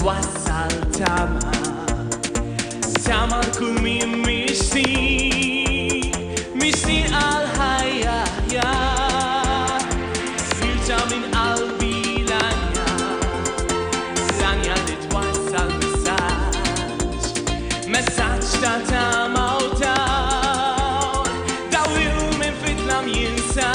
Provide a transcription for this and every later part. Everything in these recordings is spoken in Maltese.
twassal Tamar kull min mishti al-ħajja Jirġa min qalbi Lanja li twassal messaġġ ta' tama u daw il-min fitlam jinsa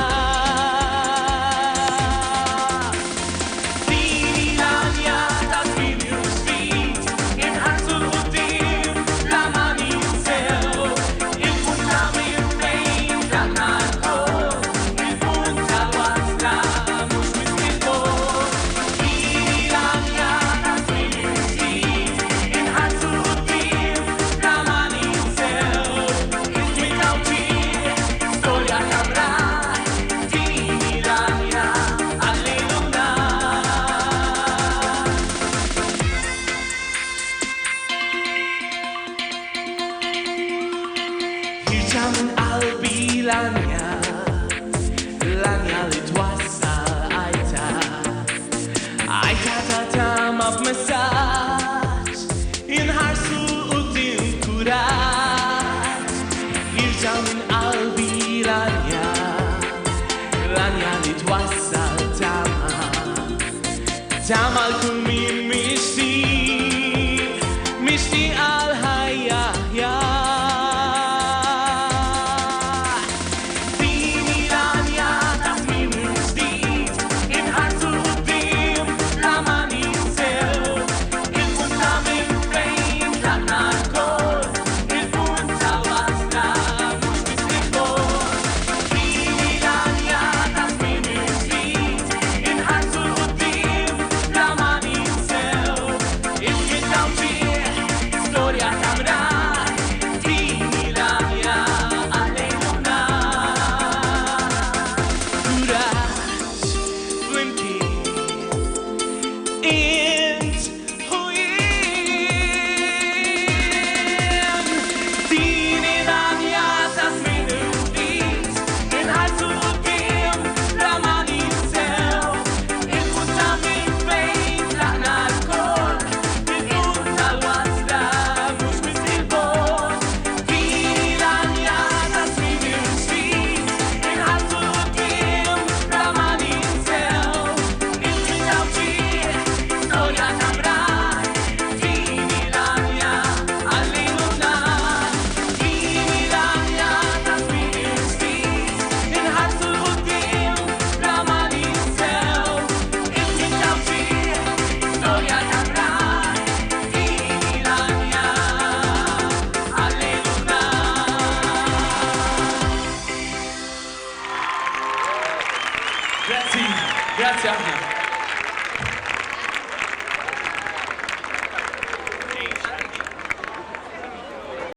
Min qalbi Lanja li twassal Ajta ta' tama b'messaġġ Inħarsu qudiem kurat Jirġa min qalbi Lanja li twassal Tama l-kull min mixti għal-ħajja Grazie.